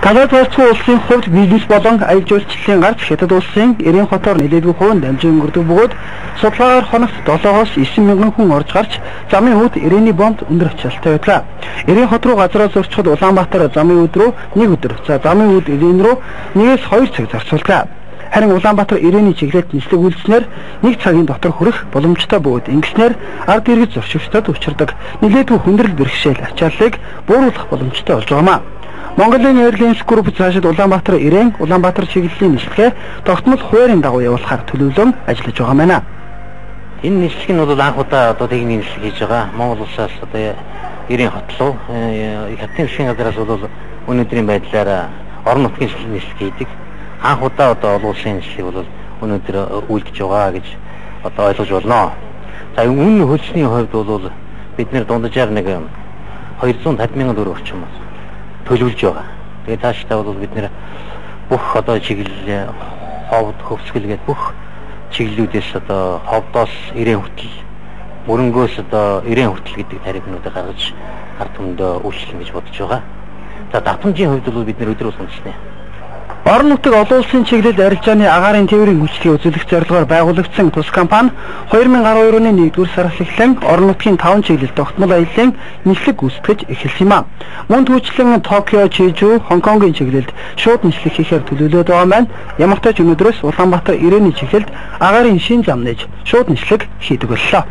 Гадаад улсын хувьд бизнес болон аялал жуулчлалын гарц хятад улсын Эрийн хотоор нэлээдгүй хувийн дамжин өнгөрдөг бөгөөд судалгаагаар хоногт 7-оос 9 мянган хүн орж гарч замын үүд Эрээний бомбд өндөр ачаалттай байлаа. Эрийн хот руу газраа зөрчхөд Улаанбаатар замын үүд рүү 1 өдөр, замын үүд Эрээн рүү 1-2 цаг зарцуулдаг. Харин Улаанбаатар Эрээний чиглэлд нислэг үйлснээр 1 цагийн дотор хүрэх боломжтой бөгөөд ингэснээр ард иргэд зорчигчдод учирдаг нэлээдгүй хүндрэл бэрхшээл ачааллыг бууруулах боломжтой болж байгаамаа. Монголын Airlines Group цаашид Улаанбаатар Эрээн, Улаанбаатар чиглэлийн нислэгээ тогтмол хуваарийн дагуу явуулахаар төлөвлөн ажиллаж байгаа мэнэ. Энэ нислэг нь бол анх удаа одоо техникийн нислэг хийж байгаа. Монгол улсаас одоо Эрийн хот руу хятадын засгийн газраас бол өнөөдрийн байдлаар орон нутгийн нислэг хийдэг. Анх удаа одоо олон улсын нислэг бол өнөөдөр үйлдэж байгаа гэж одоо ойлгож болно. За үнэ хөлсний хувьд бол бид нэр дунджаар нэг 250 мянган төгрөг орчим төлөвлөж байгаа. Тэгээд цаашдаа бол бид нэр бүх одоо чиглэл ховд хөвсгөл гээд бүх чиглэлүүдээс одоо ховдоос Эрээн хүртэл мөрөнгөөс одоо Эрээн хүртэл гэдэг тарифнуудыг гаргаж ард түмэндээ үйлчлэн гэж бодож байгаа. За давтамжийн хувьд бол бид нэр өдөр болгон хэлнэ. Орон нутгийн олон улсын чиглэлд арилжааны агаарын тээврийн хүчлийг үзүүлэх зорилгоор байгуулагдсан тус компани 2012 оны 1-р сараас эхлэн орон нутгийн 5 чиглэлд тогтмол аяллаа нислэг гүйцэтгэж эхэлсэн юм а. Мөн түүчлэн Токио, Чижүү, Хонконгийн чиглэлд шууд нислэг хийхээр төлөвлөд байгаа маань ямар ч өнөөдрөөс Улаанбаатар Эрээний чиглэлд агаарын шин зам нээж шууд нислэг хийдэг боллоо.